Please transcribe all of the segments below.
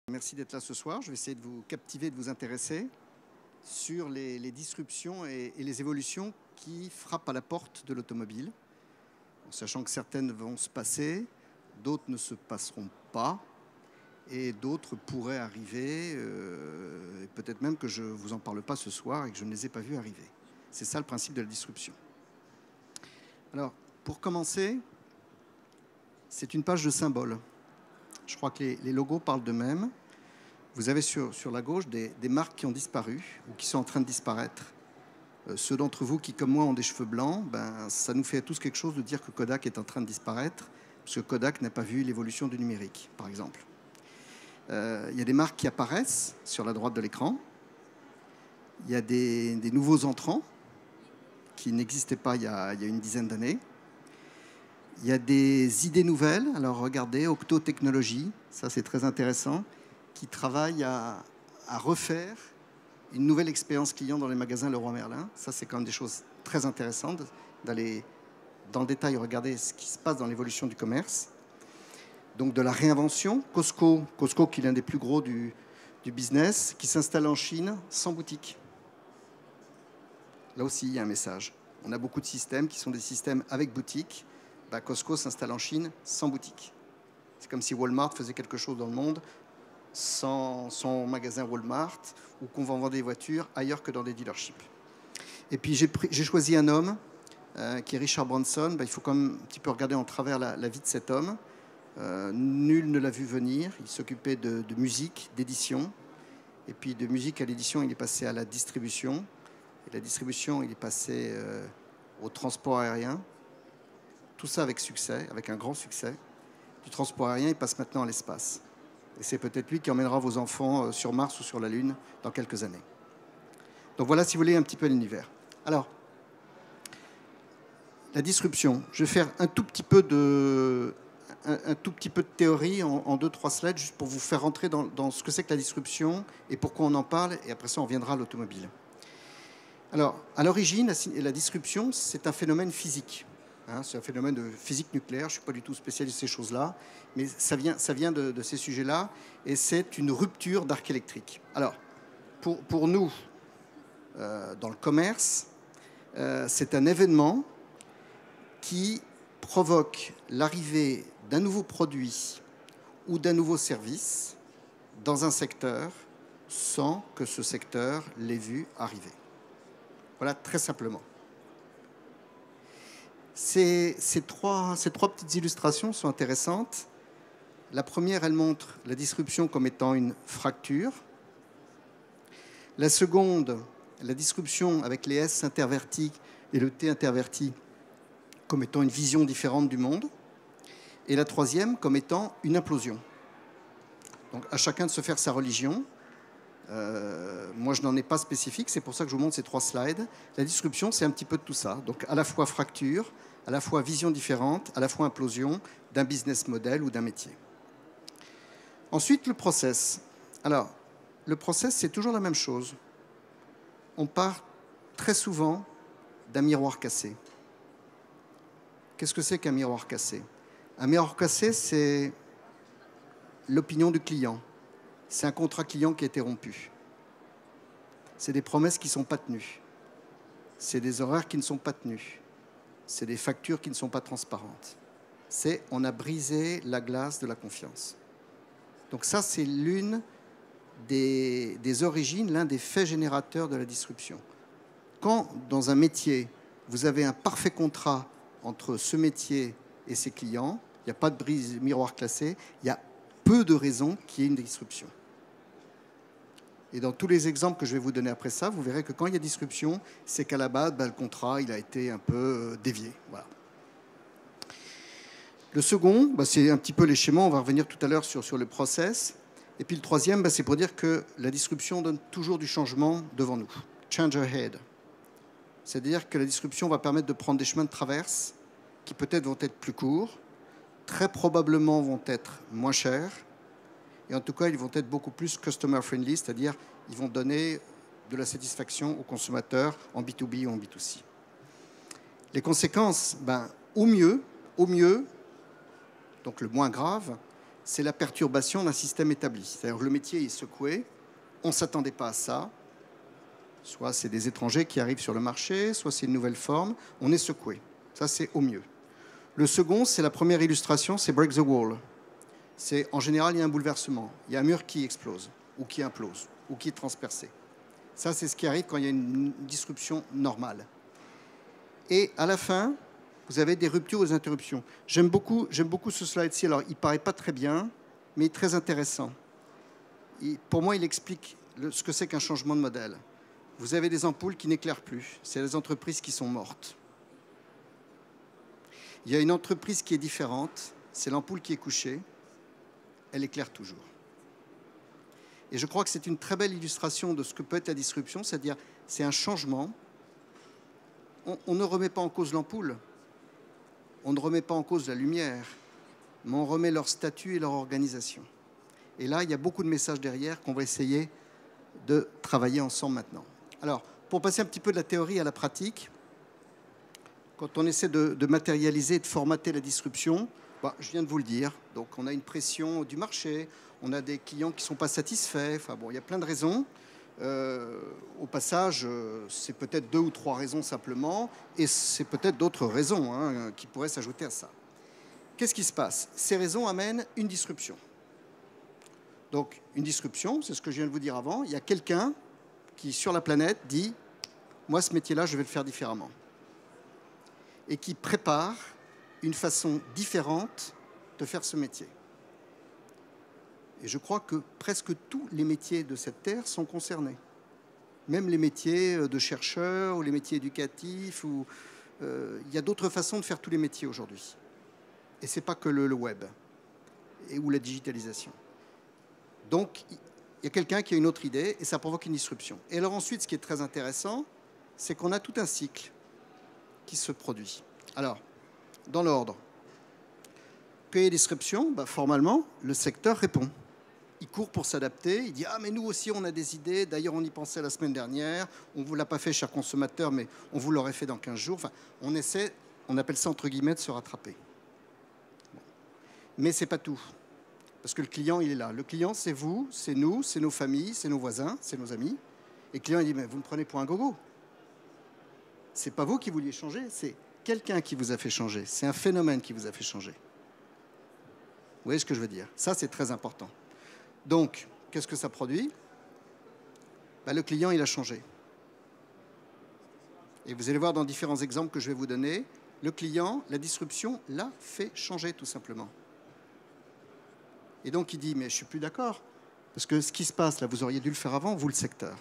Merci d'être là ce soir. Je vais essayer de vous captiver, de vous intéresser sur les disruptions et les évolutions qui frappent à la porte de l'automobile, en sachant que certaines vont se passer, d'autres ne se passeront pas, et d'autres pourraient arriver, et peut-être même que je ne vous en parle pas ce soir et que je ne les ai pas vues arriver. C'est ça le principe de la disruption. Alors, pour commencer, c'est une page de symboles. Je crois que les logos parlent d'eux-mêmes. Vous avez sur la gauche des marques qui ont disparu ou qui sont en train de disparaître. Ceux d'entre vous qui, comme moi, ont des cheveux blancs, ça nous fait à tous quelque chose de dire que Kodak est en train de disparaître, parce que Kodak n'a pas vu l'évolution du numérique, par exemple. Il y a des marques qui apparaissent sur la droite de l'écran. Il y a des nouveaux entrants qui n'existaient pas il y a une dizaine d'années. Il y a des idées nouvelles. Alors regardez, Octo Technologies, ça c'est très intéressant, qui travaille à refaire une nouvelle expérience client dans les magasins Leroy Merlin. Ça c'est quand même des choses très intéressantes, d'aller dans le détail regarder ce qui se passe dans l'évolution du commerce. Donc de la réinvention. Costco qui est l'un des plus gros du business, qui s'installe en Chine sans boutique. Là aussi, il y a un message. On a beaucoup de systèmes qui sont des systèmes avec boutique. Costco s'installe en Chine sans boutique. C'est comme si Walmart faisait quelque chose dans le monde sans son magasin Walmart, ou qu'on va vendre des voitures ailleurs que dans des dealerships. Et puis j'ai choisi un homme qui est Richard Branson. Il faut quand même un petit peu regarder en travers la vie de cet homme. Nul ne l'a vu venir. Il s'occupait de musique, d'édition. Et puis de musique à l'édition, il est passé à la distribution. Et la distribution, il est passé au transport aérien. Tout ça avec succès, avec un grand succès. Du transport aérien, il passe maintenant à l'espace. Et c'est peut-être lui qui emmènera vos enfants sur Mars ou sur la Lune dans quelques années. Donc voilà, si vous voulez, un petit peu l'univers. Alors, la disruption. Je vais faire un tout petit peu de théorie en 2-3 slides, juste pour vous faire rentrer dans ce que c'est que la disruption et pourquoi on en parle. Et après ça, on viendra à l'automobile. Alors, à l'origine, la disruption, c'est un phénomène physique. C'est un phénomène de physique nucléaire. Je ne suis pas du tout spécialiste de ces choses-là, mais ça vient de ces sujets-là, et c'est une rupture d'arc électrique. Alors, pour nous, dans le commerce, c'est un événement qui provoque l'arrivée d'un nouveau produit ou d'un nouveau service dans un secteur sans que ce secteur l'ait vu arriver. Voilà, très simplement. Ces trois petites illustrations sont intéressantes. La première, elle montre la disruption comme étant une fracture. La seconde, la disruption avec les S intervertis et le T interverti comme étant une vision différente du monde. Et la troisième, comme étant une implosion. Donc, à chacun de se faire sa religion. Moi, je n'en ai pas spécifique, c'est pour ça que je vous montre ces 3 slides. La disruption, c'est un petit peu de tout ça. Donc, à la fois fracture, à la fois vision différente, à la fois implosion d'un business model ou d'un métier. Ensuite, le process. Alors, le process, c'est toujours la même chose. On part très souvent d'un miroir cassé. Qu'est-ce que c'est qu'un miroir cassé? Un miroir cassé, c'est l'opinion du client. C'est un contrat client qui a été rompu. C'est des promesses qui ne sont pas tenues. C'est des horaires qui ne sont pas tenus. C'est des factures qui ne sont pas transparentes. On a brisé la glace de la confiance. Donc ça, c'est l'une des origines, l'un des faits générateurs de la disruption. Quand, dans un métier, vous avez un parfait contrat entre ce métier et ses clients, il n'y a pas de miroir classé, il y a peu de raisons qu'il y ait une disruption. Et dans tous les exemples que je vais vous donner après ça, vous verrez que quand il y a disruption, c'est qu'à la base, le contrat il a été un peu dévié. Voilà. Le second, c'est un petit peu les schémas. On va revenir tout à l'heure sur le process. Et puis le troisième, c'est pour dire que la disruption donne toujours du changement devant nous. Change ahead. C'est-à-dire que la disruption va permettre de prendre des chemins de traverse qui peut-être vont être plus courts, très probablement vont être moins chers, et en tout cas, ils vont être beaucoup plus customer-friendly, c'est-à-dire ils vont donner de la satisfaction aux consommateurs en B2B ou en B2C. Les conséquences, au mieux, donc le moins grave, c'est la perturbation d'un système établi. C'est-à-dire que le métier est secoué, on ne s'attendait pas à ça. Soit c'est des étrangers qui arrivent sur le marché, soit c'est une nouvelle forme, on est secoué. Ça, c'est au mieux. Le second, c'est la première illustration, c'est Break the Wall. C'est en général, il y a un bouleversement. Il y a un mur qui explose, ou qui implose, ou qui est transpercé. Ça, c'est ce qui arrive quand il y a une disruption normale. Et à la fin, vous avez des ruptures ou des interruptions. J'aime beaucoup ce slide-ci. Alors, il ne paraît pas très bien, mais il est très intéressant. Pour moi, il explique ce que c'est qu'un changement de modèle. Vous avez des ampoules qui n'éclairent plus. C'est les entreprises qui sont mortes. Il y a une entreprise qui est différente. C'est l'ampoule qui est couchée. Elle éclaire toujours. Et je crois que c'est une très belle illustration de ce que peut être la disruption, c'est-à-dire c'est un changement. On ne remet pas en cause l'ampoule. On ne remet pas en cause la lumière. Mais on remet leur statut et leur organisation. Et là, il y a beaucoup de messages derrière qu'on va essayer de travailler ensemble maintenant. Alors, pour passer un petit peu de la théorie à la pratique, quand on essaie de matérialiser, de formater la disruption, je viens de vous le dire, donc on a une pression du marché, on a des clients qui ne sont pas satisfaits, enfin bon, il y a plein de raisons. Au passage, c'est peut-être 2 ou 3 raisons simplement, et c'est peut-être d'autres raisons qui pourraient s'ajouter à ça. Qu'est-ce qui se passe? Ces raisons amènent une disruption. Donc, une disruption, c'est ce que je viens de vous dire avant. Il y a quelqu'un qui, sur la planète, dit « Moi, ce métier-là, je vais le faire différemment ». Et qui prépare une façon différente de faire ce métier. Et je crois que presque tous les métiers de cette terre sont concernés. Même les métiers de chercheurs ou les métiers éducatifs. Il y a d'autres façons de faire tous les métiers aujourd'hui. Et ce n'est pas que le web ou la digitalisation. Donc, il y a quelqu'un qui a une autre idée et ça provoque une disruption. Et alors ensuite, ce qui est très intéressant, c'est qu'on a tout un cycle qui se produit. Alors, dans l'ordre, quand il y a disruption, formellement, le secteur répond. Il court pour s'adapter, il dit « Ah, mais nous aussi, on a des idées. D'ailleurs, on y pensait la semaine dernière. On ne vous l'a pas fait, cher consommateur, mais on vous l'aurait fait dans 15 jours. » Enfin, on essaie, on appelle ça, entre guillemets, de se rattraper. Bon. Mais ce n'est pas tout. Parce que le client, il est là. Le client, c'est vous, c'est nous, c'est nos familles, c'est nos voisins, c'est nos amis. Et le client, il dit « Mais vous me prenez pour un gogo. Ce n'est pas vous qui vouliez changer, c'est quelqu'un qui vous a fait changer. C'est un phénomène qui vous a fait changer. » Vous voyez ce que je veux dire? Ça, c'est très important. Donc, qu'est-ce que ça produit? Le client, il a changé. Et vous allez voir dans différents exemples que je vais vous donner, le client, la disruption, l'a fait changer tout simplement. Et donc, il dit, mais je ne suis plus d'accord. Parce que ce qui se passe là, vous auriez dû le faire avant, vous, le secteur.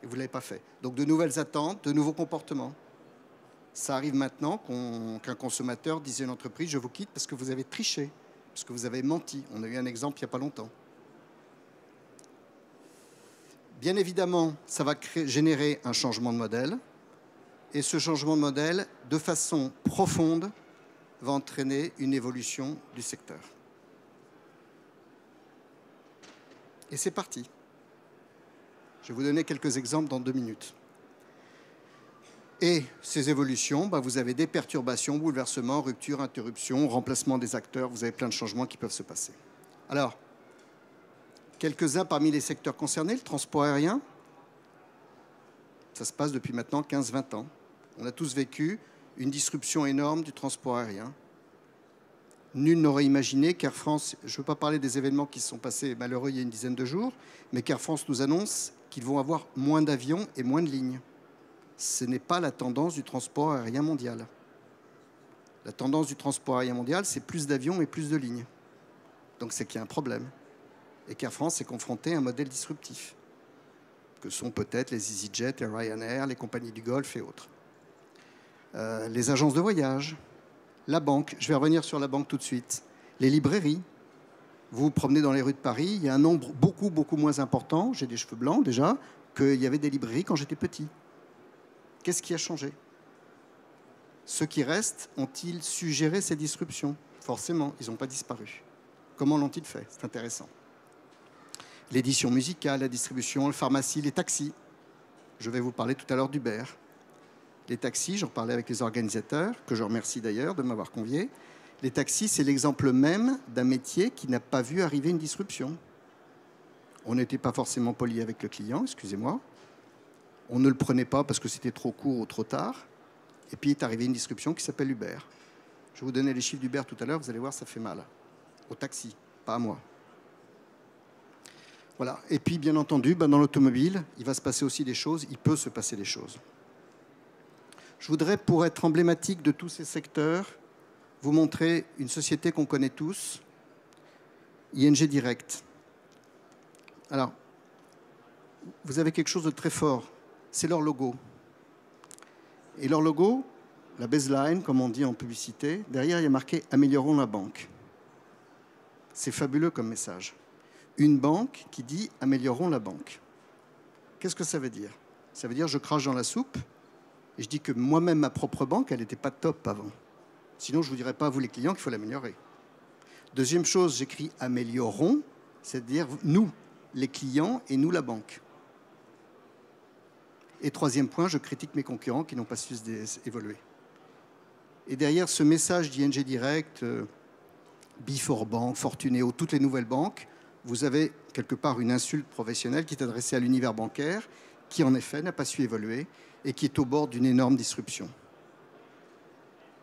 Et vous ne l'avez pas fait. Donc, de nouvelles attentes, de nouveaux comportements. Ça arrive maintenant qu'un consommateur dise à une entreprise, je vous quitte parce que vous avez triché, parce que vous avez menti. On a eu un exemple il n'y a pas longtemps. Bien évidemment, ça va générer un changement de modèle. Et ce changement de modèle, de façon profonde, va entraîner une évolution du secteur. Et c'est parti. Je vais vous donner quelques exemples dans 2 minutes. Et ces évolutions, vous avez des perturbations, bouleversements, ruptures, interruptions, remplacement des acteurs. Vous avez plein de changements qui peuvent se passer. Alors, quelques-uns parmi les secteurs concernés, le transport aérien, ça se passe depuis maintenant 15-20 ans. On a tous vécu une disruption énorme du transport aérien. Nul n'aurait imaginé qu'Air France, je ne veux pas parler des événements qui se sont passés malheureux il y a une dizaine de jours, mais qu'Air France nous annonce qu'ils vont avoir moins d'avions et moins de lignes. Ce n'est pas la tendance du transport aérien mondial. La tendance du transport aérien mondial, c'est plus d'avions et plus de lignes. Donc c'est qu'il y a un problème. Et qu'Air France est confronté à un modèle disruptif, que sont peut-être les EasyJet et Ryanair, les compagnies du Golfe et autres. Les agences de voyage, la banque, je vais revenir sur la banque tout de suite, les librairies. Vous vous promenez dans les rues de Paris, il y a un nombre beaucoup moins important, j'ai des cheveux blancs déjà, qu'il y avait des librairies quand j'étais petit. Qu'est-ce qui a changé? Ceux qui restent, ont-ils su gérer ces disruptions? Forcément, ils n'ont pas disparu. Comment l'ont-ils fait? C'est intéressant. L'édition musicale, la distribution, la pharmacie, les taxis. Je vais vous parler tout à l'heure d'Uber. Les taxis, j'en parlais avec les organisateurs, que je remercie d'ailleurs de m'avoir convié. Les taxis, c'est l'exemple même d'un métier qui n'a pas vu arriver une disruption. On n'était pas forcément poli avec le client, excusez-moi. On ne le prenait pas parce que c'était trop court ou trop tard. Et puis est arrivée une disruption qui s'appelle Uber. Je vais vous donner les chiffres d'Uber tout à l'heure, vous allez voir, ça fait mal. Au taxi, pas à moi. Voilà. Et puis, bien entendu, dans l'automobile, il va se passer aussi des choses, il peut se passer des choses. Je voudrais, pour être emblématique de tous ces secteurs, vous montrer une société qu'on connaît tous, ING Direct. Alors, vous avez quelque chose de très fort, c'est leur logo. Et leur logo, la baseline, comme on dit en publicité, derrière, il y a marqué « Améliorons la banque ». C'est fabuleux comme message. Une banque qui dit « Améliorons la banque ». Qu'est-ce que ça veut dire? Ça veut dire je crache dans la soupe et je dis que moi-même, ma propre banque, elle n'était pas top avant. Sinon, je ne vous dirais pas à vous les clients qu'il faut l'améliorer. Deuxième chose, j'écris « Améliorons », c'est-à-dire nous, les clients, et nous, la banque. Et troisième point, je critique mes concurrents qui n'ont pas su évoluer. Et derrière ce message d'ING Direct, Before Bank, Fortunéo, toutes les nouvelles banques, vous avez quelque part une insulte professionnelle qui est adressée à l'univers bancaire, qui en effet n'a pas su évoluer et qui est au bord d'une énorme disruption.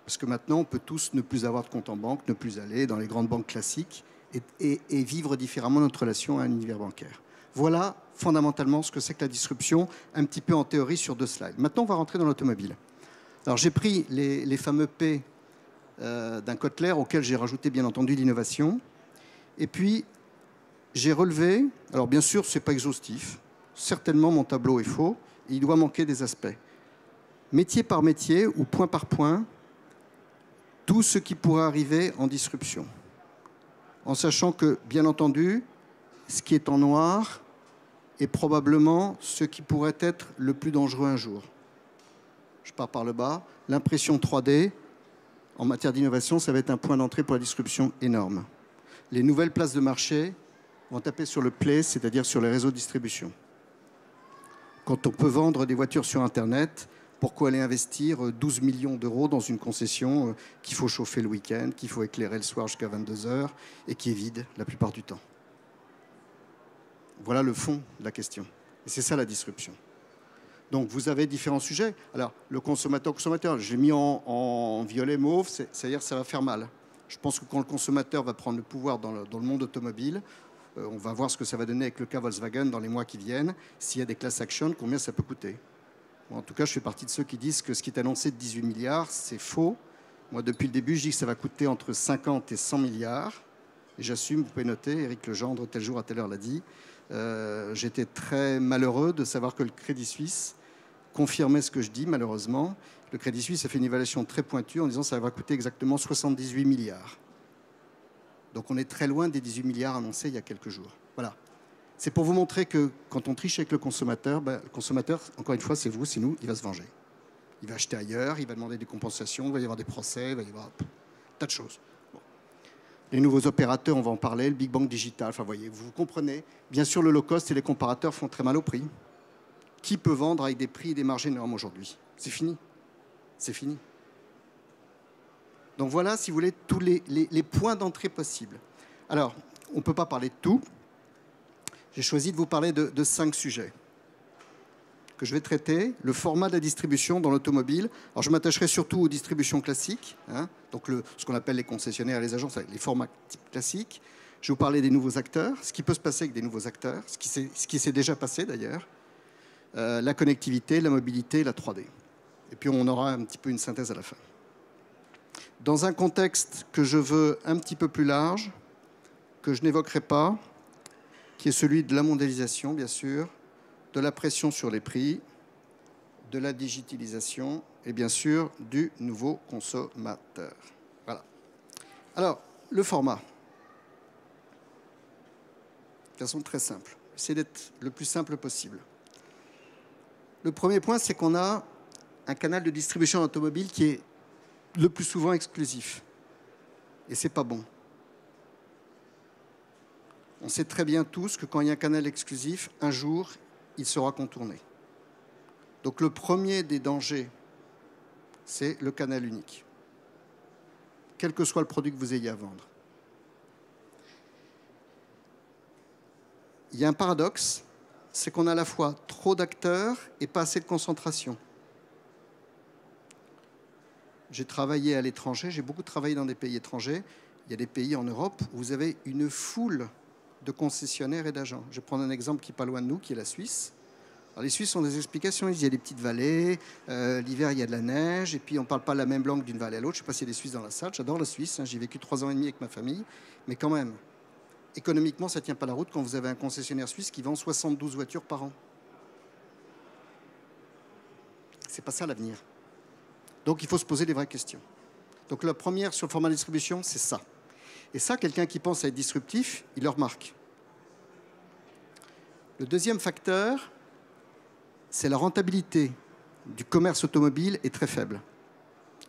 Parce que maintenant, on peut tous ne plus avoir de compte en banque, ne plus aller dans les grandes banques classiques et vivre différemment notre relation à un univers bancaire. Voilà fondamentalement ce que c'est que la disruption, un petit peu en théorie sur 2 slides. Maintenant, on va rentrer dans l'automobile. Alors, j'ai pris les fameux P d'un Kotler auquel j'ai rajouté, bien entendu, l'innovation. Et puis, j'ai relevé, alors bien sûr, ce n'est pas exhaustif. Certainement, mon tableau est faux. Et il doit manquer des aspects. Métier par métier ou point par point, tout ce qui pourrait arriver en disruption. En sachant que, bien entendu, ce qui est en noir est probablement ce qui pourrait être le plus dangereux un jour. Je pars par le bas. L'impression 3D, en matière d'innovation, ça va être un point d'entrée pour la disruption énorme. Les nouvelles places de marché vont taper sur le play, c'est-à-dire sur les réseaux de distribution. Quand on peut vendre des voitures sur Internet, pourquoi aller investir 12 millions d'euros dans une concession qu'il faut chauffer le week-end, qu'il faut éclairer le soir jusqu'à 22 h et qui est vide la plupart du temps? Voilà le fond de la question. Et c'est ça la disruption. Donc vous avez différents sujets. Alors le consommateur, j'ai mis en violet mauve, c'est-à-dire que ça va faire mal. Je pense que quand le consommateur va prendre le pouvoir dans le monde automobile, on va voir ce que ça va donner avec le cas Volkswagen dans les mois qui viennent. S'il y a des class actions, combien ça peut coûter? Bon, en tout cas, je fais partie de ceux qui disent que ce qui est annoncé de 18 milliards, c'est faux. Moi, depuis le début, je dis que ça va coûter entre 50 et 100 milliards. Et j'assume, vous pouvez noter, Éric Legendre, tel jour à telle heure l'a dit. J'étais très malheureux de savoir que le Crédit Suisse confirmait ce que je dis, malheureusement. Le Crédit Suisse a fait une évaluation très pointue en disant que ça va coûter exactement 78 milliards. Donc on est très loin des 18 milliards annoncés il y a quelques jours. Voilà. C'est pour vous montrer que quand on triche avec le consommateur, encore une fois, c'est vous, c'est nous, il va se venger. Il va acheter ailleurs, il va demander des compensations, il va y avoir des procès, il va y avoir tas de choses. Bon. Les nouveaux opérateurs, on va en parler, le Big Bang Digital, enfin, voyez, vous comprenez. Bien sûr, le low cost et les comparateurs font très mal au prix. Qui peut vendre avec des prix et des marges énormes aujourd'hui? C'est fini. C'est fini. Donc voilà, si vous voulez, tous les points d'entrée possibles. Alors, on ne peut pas parler de tout. J'ai choisi de vous parler de 5 sujets que je vais traiter. Le format de la distribution dans l'automobile. Alors, je m'attacherai surtout aux distributions classiques, hein, donc ce qu'on appelle les concessionnaires et les agences, les formats classiques. Je vais vous parler des nouveaux acteurs, ce qui peut se passer avec des nouveaux acteurs, ce qui s'est déjà passé d'ailleurs, la connectivité, la mobilité, la 3D. Et puis, on aura un petit peu une synthèse à la fin. Dans un contexte que je veux un petit peu plus large, que je n'évoquerai pas, qui est celui de la mondialisation, bien sûr, de la pression sur les prix, de la digitalisation et bien sûr du nouveau consommateur. Voilà. Alors, le format. De façon très simple. Essayez d'être le plus simple possible. Le premier point, c'est qu'on a un canal de distribution automobile qui est le plus souvent exclusif. Et c'est pas bon. On sait très bien tous que quand il y a un canal exclusif, un jour, il sera contourné. Donc le premier des dangers, c'est le canal unique. quel que soit le produit que vous ayez à vendre. Il y a un paradoxe, c'est qu'on a à la fois trop d'acteurs et pas assez de concentration. J'ai travaillé à l'étranger, j'ai beaucoup travaillé dans des pays étrangers. Il y a des pays en Europe où vous avez une foule de concessionnaires et d'agents. Je vais prendre un exemple qui n'est pas loin de nous, qui est la Suisse. Alors, les Suisses ont des explications, ils disent qu'il y a des petites vallées, l'hiver il y a de la neige, et puis on ne parle pas la même langue d'une vallée à l'autre. Je ne sais pas s'il y a des Suisses dans la salle, j'adore la Suisse, hein, j'ai vécu 3 ans et demi avec ma famille, mais quand même, économiquement ça ne tient pas la route quand vous avez un concessionnaire suisse qui vend 72 voitures par an. C'est pas ça l'avenir. Donc il faut se poser des vraies questions. Donc la première sur le format de distribution, c'est ça. Et ça, quelqu'un qui pense à être disruptif, il le remarque. Le deuxième facteur, c'est la rentabilité du commerce automobile est très faible.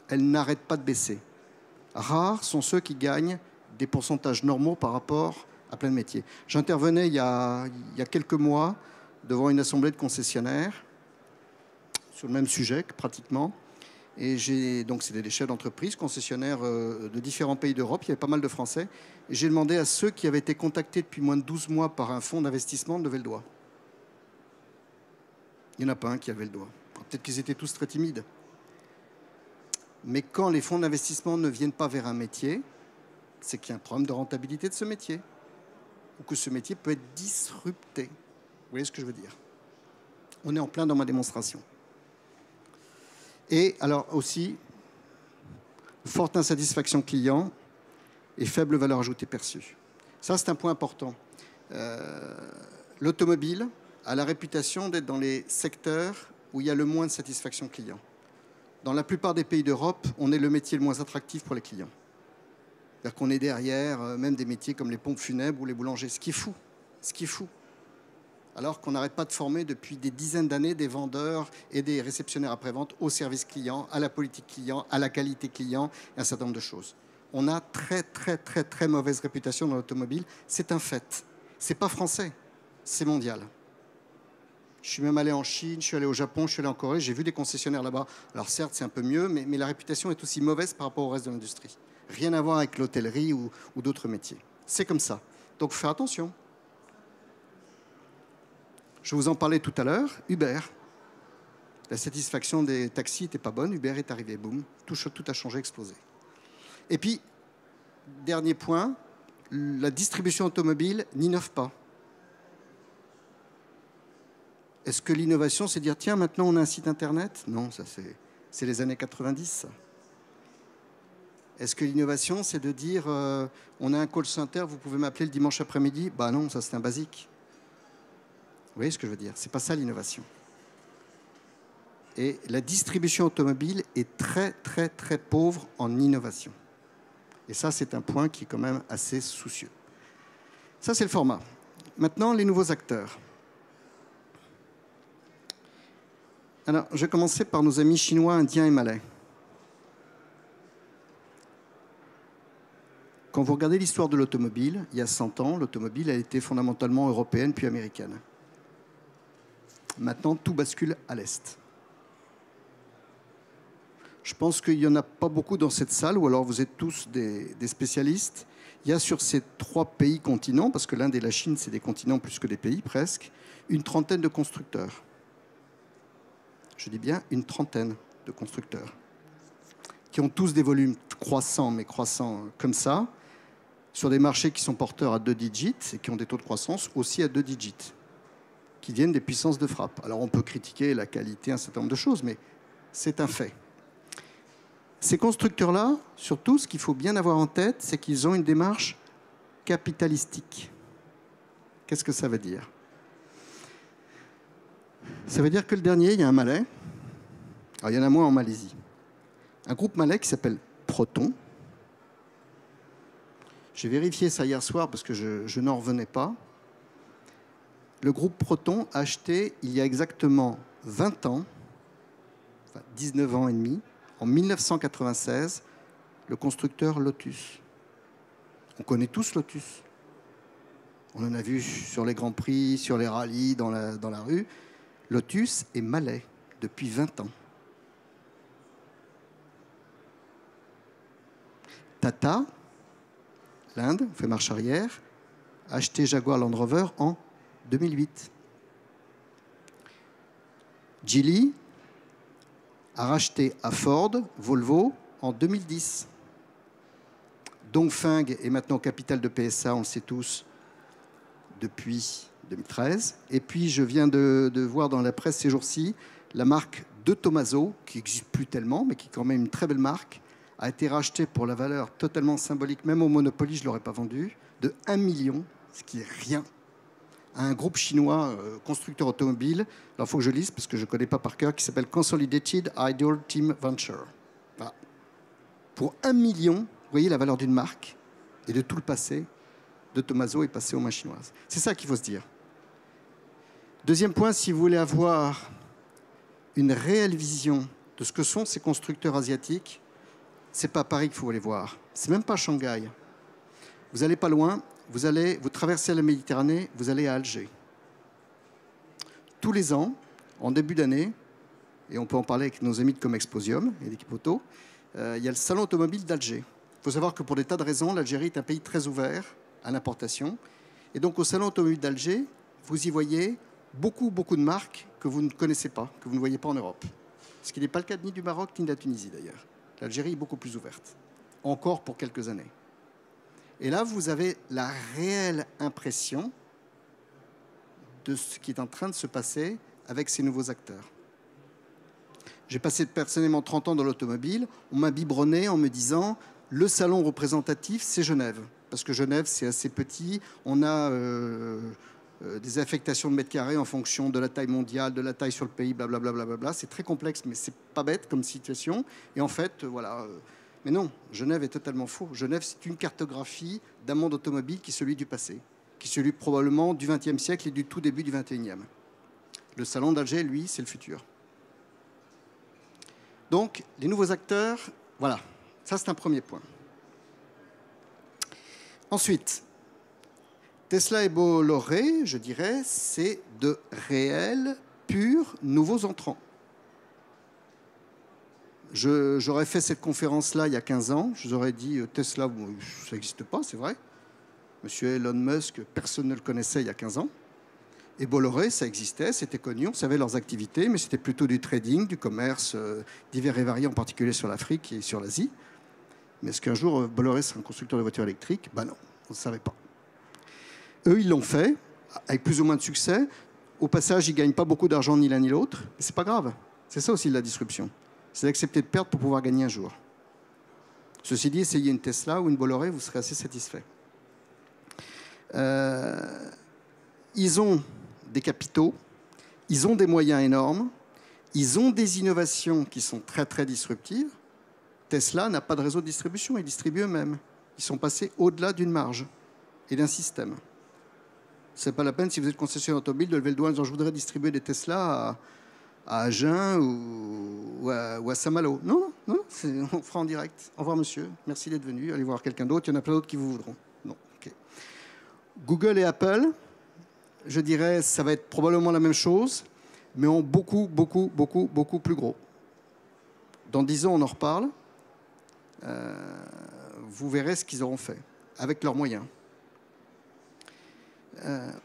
Elle n'arrête pas de baisser. Rares sont ceux qui gagnent des pourcentages normaux par rapport à plein de métiers. J'intervenais il y a quelques mois devant une assemblée de concessionnaires sur le même sujet pratiquement. Et donc c'était des chefs d'entreprise, concessionnaires de différents pays d'Europe. Il y avait pas mal de Français. Et j'ai demandé à ceux qui avaient été contactés depuis moins de 12 mois par un fonds d'investissement de lever le doigt. Il n'y en a pas un qui a levé le doigt. Peut-être qu'ils étaient tous très timides. Mais quand les fonds d'investissement ne viennent pas vers un métier, c'est qu'il y a un problème de rentabilité de ce métier. Ou que ce métier peut être disrupté. Vous voyez ce que je veux dire? On est en plein dans ma démonstration. Et alors aussi, forte insatisfaction client et faible valeur ajoutée perçue. Ça, c'est un point important. L'automobile a la réputation d'être dans les secteurs où il y a le moins de satisfaction client. Dans la plupart des pays d'Europe, on est le métier le moins attractif pour les clients. C'est-à-dire qu'on est derrière même des métiers comme les pompes funèbres ou les boulangers, ce qui est fou. Ce qui est fou. Alors qu'on n'arrête pas de former depuis des dizaines d'années des vendeurs et des réceptionnaires après-vente au service client, à la politique client, à la qualité client et un certain nombre de choses. On a très mauvaise réputation dans l'automobile. C'est un fait. C'est pas français, c'est mondial. Je suis même allé en Chine, je suis allé au Japon, je suis allé en Corée, j'ai vu des concessionnaires là-bas. Alors certes, c'est un peu mieux, mais la réputation est aussi mauvaise par rapport au reste de l'industrie. Rien à voir avec l'hôtellerie ou d'autres métiers. C'est comme ça. Donc, faut faire attention. Je vous en parlais tout à l'heure, Uber. La satisfaction des taxis n'était pas bonne, Uber est arrivé, boum, tout a changé, explosé. Et puis, dernier point, la distribution automobile n'innove pas. Est-ce que l'innovation, c'est dire, tiens, maintenant on a un site internet? Non, ça c'est les années 90, ça. Est-ce que l'innovation, c'est de dire, on a un call center, vous pouvez m'appeler le dimanche après-midi? Bah non, ça c'est un basique. Vous voyez ce que je veux dire? C'est pas ça l'innovation. Et la distribution automobile est très pauvre en innovation. Et ça, c'est un point qui est quand même assez soucieux. Ça, c'est le format. Maintenant, les nouveaux acteurs. Alors, je vais commencer par nos amis chinois, indiens et malais. Quand vous regardez l'histoire de l'automobile, il y a 100 ans, l'automobile a été fondamentalement européenne puis américaine. Maintenant, tout bascule à l'Est. Je pense qu'il n'y en a pas beaucoup dans cette salle, ou alors vous êtes tous des spécialistes. Il y a sur ces 3 pays continents, parce que l'Inde et la Chine, c'est des continents plus que des pays presque, une trentaine de constructeurs. Je dis bien une trentaine de constructeurs, qui ont tous des volumes croissants, mais croissants comme ça, sur des marchés qui sont porteurs à 2 digits et qui ont des taux de croissance aussi à 2 digits, qui viennent des puissances de frappe. Alors on peut critiquer la qualité, un certain nombre de choses, mais c'est un fait. Ces constructeurs-là, surtout, ce qu'il faut bien avoir en tête, c'est qu'ils ont une démarche capitalistique. Qu'est-ce que ça veut dire? Ça veut dire que le dernier, il y a un Malais. Alors, il y en a moins en Malaisie. Un groupe malais qui s'appelle Proton. J'ai vérifié ça hier soir parce que je n'en revenais pas. Le groupe Proton a acheté, il y a exactement 20 ans, enfin 19 ans et demi, en 1996, le constructeur Lotus. On connaît tous Lotus. On en a vu sur les Grands Prix, sur les rallyes, dans la rue. Lotus est malais depuis 20 ans. Tata, l'Inde, on fait marche arrière, a acheté Jaguar Land Rover en 2008. Geely a racheté à Ford, Volvo, en 2010. Dongfeng est maintenant capitale de PSA, on le sait tous, depuis 2013. Et puis, je viens de voir dans la presse ces jours-ci, la marque de Tomaso, qui n'existe plus tellement, mais qui est quand même une très belle marque, a été rachetée pour la valeur totalement symbolique, même au Monopoly, je ne l'aurais pas vendue, de 1 million, ce qui est rien, à un groupe chinois constructeur automobile. Alors, il faut que je lise, parce que je ne connais pas par cœur, qui s'appelle Consolidated Ideal Team Venture. Voilà. Pour 1 million, vous voyez la valeur d'une marque et de tout le passé de Tomaso est passé aux mains chinoises. C'est ça qu'il faut se dire. Deuxième point, si vous voulez avoir une réelle vision de ce que sont ces constructeurs asiatiques, ce n'est pas à Paris qu'il faut aller voir. Ce n'est même pas Shanghai. Vous n'allez pas loin, vous traversez la Méditerranée, vous allez à Alger. Tous les ans, en début d'année, et on peut en parler avec nos amis de Comexposium et d'équipe auto, il y a le salon automobile d'Alger. Il faut savoir que pour des tas de raisons, l'Algérie est un pays très ouvert à l'importation. Et donc au salon automobile d'Alger, vous y voyez beaucoup de marques que vous ne connaissez pas, que vous ne voyez pas en Europe. Ce qui n'est pas le cas ni du Maroc ni de la Tunisie d'ailleurs. L'Algérie est beaucoup plus ouverte, encore pour quelques années. Et là, vous avez la réelle impression de ce qui est en train de se passer avec ces nouveaux acteurs. J'ai passé personnellement 30 ans dans l'automobile. On m'a biberonné en me disant le salon représentatif, c'est Genève. Parce que Genève, c'est assez petit. On a des affectations de mètres carrés en fonction de la taille mondiale, de la taille sur le pays, blablabla. Bla. C'est très complexe, mais c'est pas bête comme situation. Et en fait, voilà. Mais non, Genève est totalement faux. Genève, c'est une cartographie d'un monde automobile qui est celui du passé, qui est celui probablement du XXe siècle et du tout début du XXIe. Le salon d'Alger, lui, c'est le futur. Donc, les nouveaux acteurs, voilà. Ça, c'est un premier point. Ensuite, Tesla et Bolloré, je dirais, c'est de réels, purs, nouveaux entrants. J'aurais fait cette conférence-là il y a 15 ans. Je vous aurais dit, Tesla, ça n'existe pas, c'est vrai. Monsieur Elon Musk, personne ne le connaissait il y a 15 ans. Et Bolloré, ça existait, c'était connu, on savait leurs activités, mais c'était plutôt du trading, du commerce divers et variés, en particulier sur l'Afrique et sur l'Asie. Mais est-ce qu'un jour, Bolloré serait un constructeur de voitures électriques? Ben non, on ne savait pas. Eux, ils l'ont fait, avec plus ou moins de succès. Au passage, ils ne gagnent pas beaucoup d'argent ni l'un ni l'autre, mais ce n'est pas grave. C'est ça aussi de la disruption. C'est d'accepter de perdre pour pouvoir gagner un jour. Ceci dit, essayez une Tesla ou une Bolloré, vous serez assez satisfait. Ils ont des capitaux, ils ont des moyens énormes, ils ont des innovations qui sont très, très disruptives. Tesla n'a pas de réseau de distribution, ils distribuent eux-mêmes. Ils sont passés au-delà d'une marge et d'un système. Ce n'est pas la peine, si vous êtes concessionnaire automobile, de lever le doigt en disant « je voudrais distribuer des Tesla à Agen ou à Saint-Malo ». Non, on fera en direct. Au revoir monsieur, merci d'être venu, allez voir quelqu'un d'autre, il y en a plein d'autres qui vous voudront. Non, ok. Google et Apple, je dirais, ça va être probablement la même chose, mais en beaucoup plus gros. Dans 10 ans, on en reparle. Vous verrez ce qu'ils auront fait, avec leurs moyens.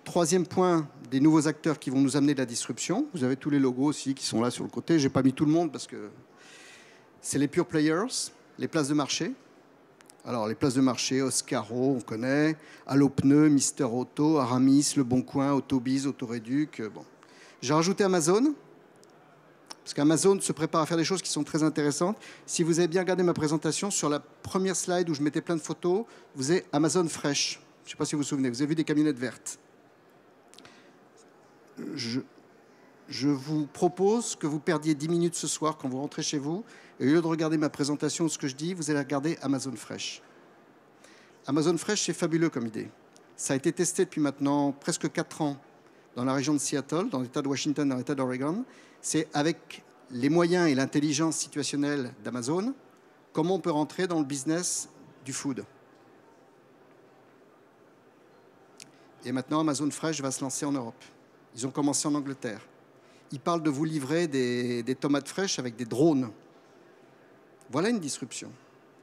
Troisième point, des nouveaux acteurs qui vont nous amener de la disruption. Vous avez tous les logos aussi qui sont là sur le côté. Je n'ai pas mis tout le monde parce que c'est les pure players, les places de marché. Alors, les places de marché, Oscaro, on connaît, Allo Pneus, Mister Auto, Aramis, Le Bon Coin, Autobiz, Autoréduc. Bon. J'ai rajouté Amazon, parce qu'Amazon se prépare à faire des choses qui sont très intéressantes. Si vous avez bien regardé ma présentation, sur la première slide où je mettais plein de photos, vous avez Amazon Fresh. Je ne sais pas si vous vous souvenez, vous avez vu des camionnettes vertes. Je vous propose que vous perdiez 10 minutes ce soir quand vous rentrez chez vous. Et au lieu de regarder ma présentation ou ce que je dis, vous allez regarder Amazon Fresh. Amazon Fresh, c'est fabuleux comme idée. Ça a été testé depuis maintenant presque 4 ans dans la région de Seattle, dans l'État de Washington, dans l'État d'Oregon. C'est avec les moyens et l'intelligence situationnelle d'Amazon, comment on peut rentrer dans le business du food. Et maintenant, Amazon Fresh va se lancer en Europe. Ils ont commencé en Angleterre. Ils parlent de vous livrer des tomates fraîches avec des drones. Voilà une disruption.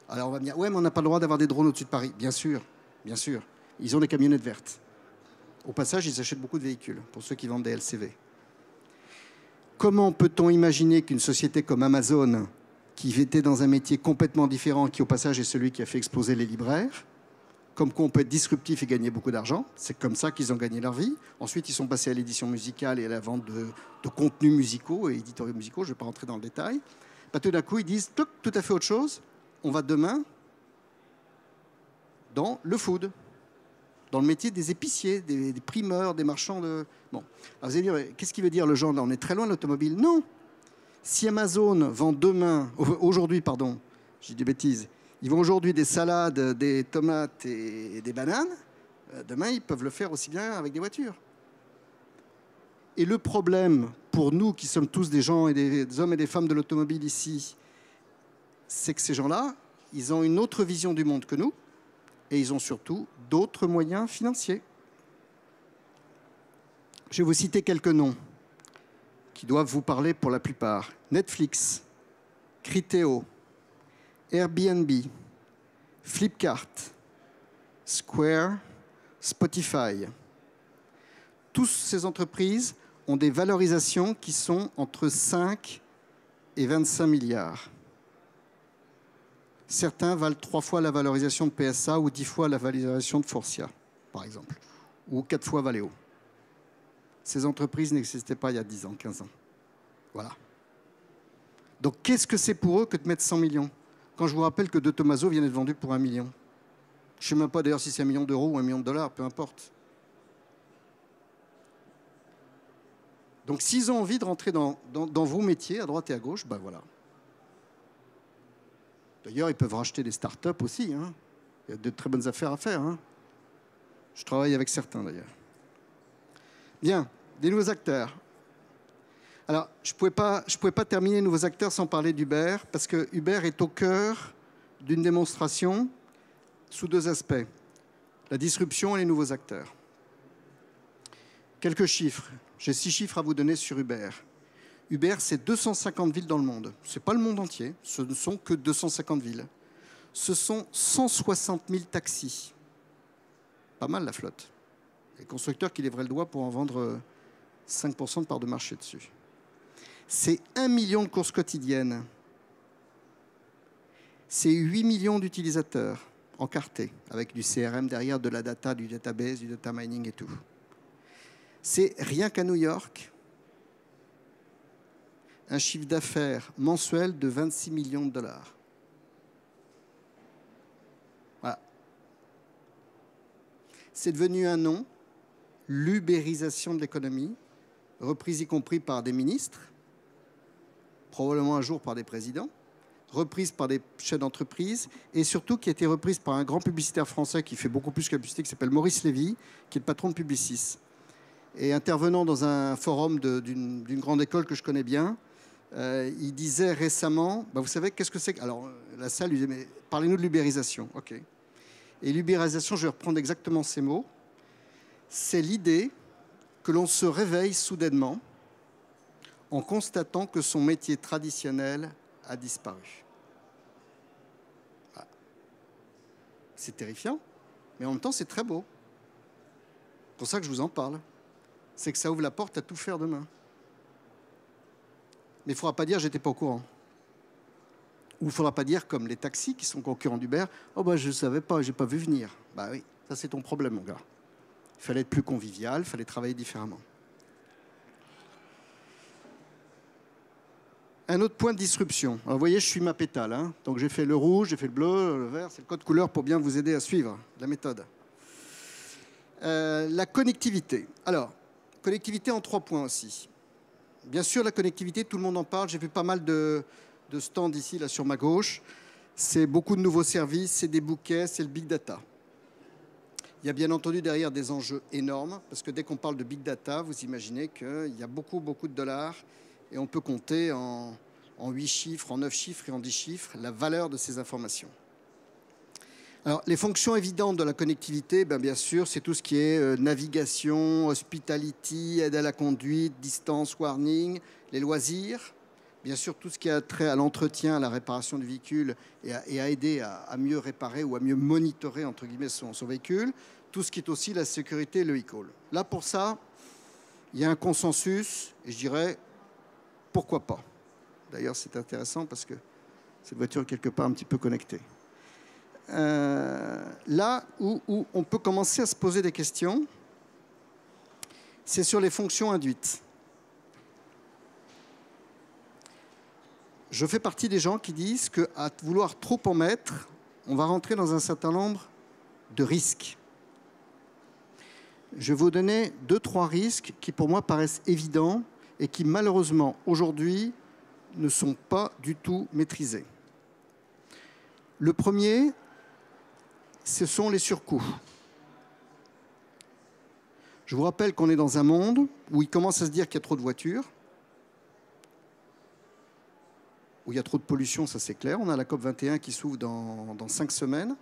Alors on va me dire, ouais, mais on n'a pas le droit d'avoir des drones au-dessus de Paris. Bien sûr, bien sûr. Ils ont des camionnettes vertes. Au passage, ils achètent beaucoup de véhicules, pour ceux qui vendent des LCV. Comment peut-on imaginer qu'une société comme Amazon, qui était dans un métier complètement différent, qui au passage est celui qui a fait exploser les libraires, comme quoi on peut être disruptif et gagner beaucoup d'argent, c'est comme ça qu'ils ont gagné leur vie. Ensuite, ils sont passés à l'édition musicale et à la vente de contenus musicaux et éditoriaux musicaux, je ne vais pas rentrer dans le détail. Bah, tout d'un coup, ils disent tout à fait autre chose. On va demain dans le food, dans le métier des épiciers, des primeurs, des marchands de... Bon, alors vous allez dire, qu'est-ce qu'il veut dire le genre là? On est très loin de l'automobile. Non. Si Amazon vend aujourd'hui, je dis des bêtises, ils vendent aujourd'hui des salades, des tomates et des bananes, demain ils peuvent le faire aussi bien avec des voitures. Et le problème pour nous qui sommes tous des gens et des hommes et des femmes de l'automobile ici, c'est que ces gens-là, ils ont une autre vision du monde que nous et ils ont surtout d'autres moyens financiers. Je vais vous citer quelques noms qui doivent vous parler pour la plupart. Netflix, Criteo, Airbnb, Flipkart, Square, Spotify. Toutes ces entreprises ont des valorisations qui sont entre 5 et 25 milliards. Certains valent 3 fois la valorisation de PSA ou 10 fois la valorisation de Forcia, par exemple, ou 4 fois Valeo. Ces entreprises n'existaient pas il y a 10 ans, 15 ans. Voilà. Donc, qu'est-ce que c'est pour eux que de mettre 100 millions? Quand je vous rappelle que De Tomaso vient d'être vendu pour 1 million. Je ne sais même pas d'ailleurs si c'est 1 million d'euros ou 1 million de dollars, peu importe. Donc, s'ils ont envie de rentrer dans vos métiers, à droite et à gauche, ben voilà. D'ailleurs, ils peuvent racheter des startups aussi. Hein. Il y a de très bonnes affaires à faire. Hein. Je travaille avec certains, d'ailleurs. Bien, des nouveaux acteurs. Alors, je ne pouvais pas terminer les nouveaux acteurs sans parler d'Uber, parce que Uber est au cœur d'une démonstration sous 2 aspects. La disruption et les nouveaux acteurs. Quelques chiffres. J'ai 6 chiffres à vous donner sur Uber. Uber, c'est 250 villes dans le monde. Ce n'est pas le monde entier, ce ne sont que 250 villes. Ce sont 160 000 taxis. Pas mal la flotte. Les constructeurs qui lèveraient le doigt pour en vendre 5% de part de marché dessus. C'est 1 million de courses quotidiennes. C'est 8 millions d'utilisateurs encartés, avec du CRM derrière, de la data, du database, du data mining et tout. C'est rien qu'à New York, un chiffre d'affaires mensuel de 26 millions de dollars. Voilà. C'est devenu un nom, l'ubérisation de l'économie, reprise y compris par des ministres, probablement un jour par des présidents, reprise par des chefs d'entreprise et surtout qui a été reprise par un grand publicitaire français qui fait beaucoup plus que la publicité, qui s'appelle Maurice Lévy, qui est le patron de Publicis. Et intervenant dans un forum d'une grande école que je connais bien, il disait récemment, vous savez, qu'est-ce que c'est que... Alors, la salle lui disait, mais parlez-nous de l'ubérisation. OK. Et l'ubérisation, je vais reprendre exactement ces mots, c'est l'idée que l'on se réveille soudainement en constatant que son métier traditionnel a disparu. Voilà. C'est terrifiant, mais en même temps, c'est très beau. C'est pour ça que je vous en parle. C'est que ça ouvre la porte à tout faire demain. Mais il ne faudra pas dire « j'étais pas au courant ». Ou il ne faudra pas dire, comme les taxis qui sont concurrents d'Uber, « oh je ne savais pas, je n'ai pas vu venir ». Bah oui, ça c'est ton problème, mon gars. Il fallait être plus convivial, il fallait travailler différemment. Un autre point de disruption. Alors vous voyez, je suis ma pétale. Hein. Donc j'ai fait le rouge, j'ai fait le bleu, le vert. C'est le code couleur pour bien vous aider à suivre la méthode. La connectivité. Alors, connectivité en 3 points aussi. Bien sûr, la connectivité, tout le monde en parle. J'ai vu pas mal de stands ici, là, sur ma gauche. C'est beaucoup de nouveaux services, c'est des bouquets, c'est le big data. Il y a bien entendu derrière des enjeux énormes, parce que dès qu'on parle de big data, vous imaginez qu'il y a beaucoup de dollars, et on peut compter en 8 chiffres, en 9 chiffres et en 10 chiffres la valeur de ces informations. Alors, les fonctions évidentes de la connectivité, bien sûr, c'est tout ce qui est navigation, hospitality, aide à la conduite, distance, warning, les loisirs, Bien sûr, tout ce qui a trait à l'entretien, à la réparation du véhicule et à aider à mieux réparer ou à mieux monitorer, entre guillemets, son véhicule. Tout ce qui est aussi la sécurité et le e-call. Là, pour ça, il y a un consensus et je dirais, pourquoi pas. D'ailleurs, c'est intéressant parce que cette voiture est quelque part un petit peu connectée. Là où on peut commencer à se poser des questions, c'est sur les fonctions induites. Je fais partie des gens qui disent qu'à vouloir trop en mettre, on va rentrer dans un certain nombre de risques. Je vais vous donner 2-3 risques qui pour moi paraissent évidents et qui malheureusement aujourd'hui ne sont pas du tout maîtrisés. Le premier, ce sont les surcoûts. Je vous rappelle qu'on est dans un monde où il commence à se dire qu'il y a trop de voitures, où il y a trop de pollution, ça c'est clair. On a la COP21 qui s'ouvre dans 5 semaines,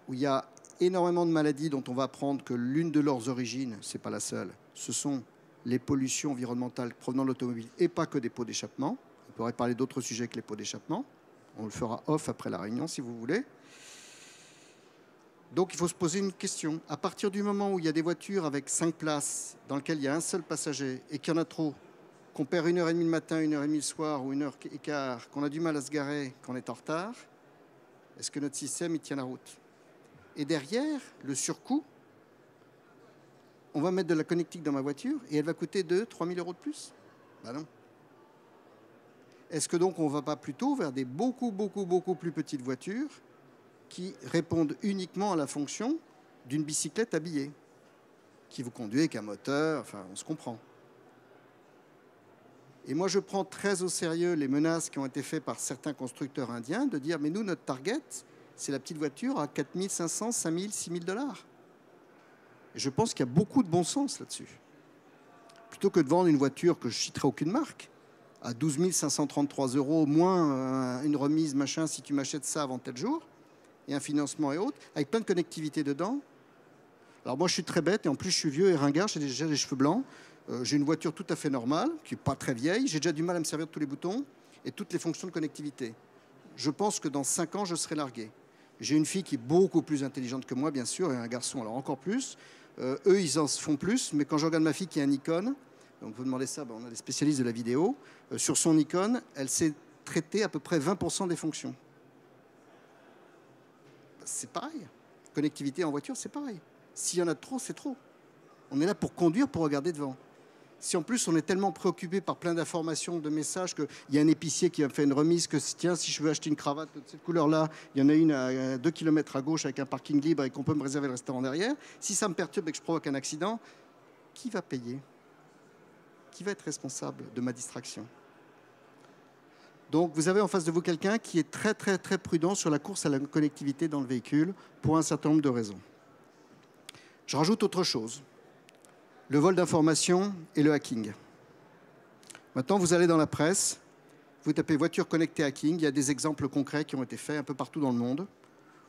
où il y a énormément de maladies dont on va apprendre que l'une de leurs origines, ce n'est pas la seule, ce sont les pollutions environnementales provenant de l'automobile et pas que des pots d'échappement. On pourrait parler d'autres sujets que les pots d'échappement. On le fera off après la réunion si vous voulez. Donc il faut se poser une question. À partir du moment où il y a des voitures avec 5 places dans lesquelles il y a un seul passager et qu'il y en a trop, qu'on perd 1h30 le matin, 1h30 le soir ou 1h15, qu'on a du mal à se garer, qu'on est en retard, est-ce que notre système il tient la route? Et derrière, le surcoût, on va mettre de la connectique dans ma voiture et elle va coûter 2-3 000 € de plus? Ben non. Est-ce que donc on ne va pas plutôt vers des beaucoup plus petites voitures qui répondent uniquement à la fonction d'une bicyclette habillée, qui vous conduit avec un moteur, enfin on se comprend. Et moi je prends très au sérieux les menaces qui ont été faites par certains constructeurs indiens de dire mais nous notre target c'est la petite voiture à 4 500, 5 000, 6 000 $. Et je pense qu'il y a beaucoup de bon sens là-dessus. Plutôt que de vendre une voiture que je ne citerai aucune marque, à 12 533 € moins une remise, machin, si tu m'achètes ça avant tel jour, et un financement et autres, avec plein de connectivité dedans. Alors moi, je suis très bête, et en plus, je suis vieux et ringard, j'ai déjà les cheveux blancs. J'ai une voiture tout à fait normale, qui n'est pas très vieille. J'ai déjà du mal à me servir de tous les boutons et toutes les fonctions de connectivité. Je pense que dans 5 ans, je serai largué. J'ai une fille qui est beaucoup plus intelligente que moi, bien sûr, et un garçon, alors encore plus. Eux, ils en font plus, mais quand je regarde ma fille qui a un Nikon, donc vous demandez ça, ben on a des spécialistes de la vidéo, sur son Nikon, elle sait traiter à peu près 20% des fonctions. C'est pareil. Connectivité en voiture, c'est pareil. S'il y en a trop, c'est trop. On est là pour conduire, pour regarder devant. Si en plus on est tellement préoccupé par plein d'informations, de messages, qu'il y a un épicier qui a fait une remise, que tiens, si je veux acheter une cravate de cette couleur-là, il y en a une à 2 km à gauche avec un parking libre et qu'on peut me réserver le restaurant derrière. Si ça me perturbe et que je provoque un accident, qui va payer? Qui va être responsable de ma distraction? Donc vous avez en face de vous quelqu'un qui est très prudent sur la course à la connectivité dans le véhicule pour un certain nombre de raisons. Je rajoute autre chose. Le vol d'informations et le hacking. Maintenant, vous allez dans la presse, vous tapez voiture connectée hacking, il y a des exemples concrets qui ont été faits un peu partout dans le monde,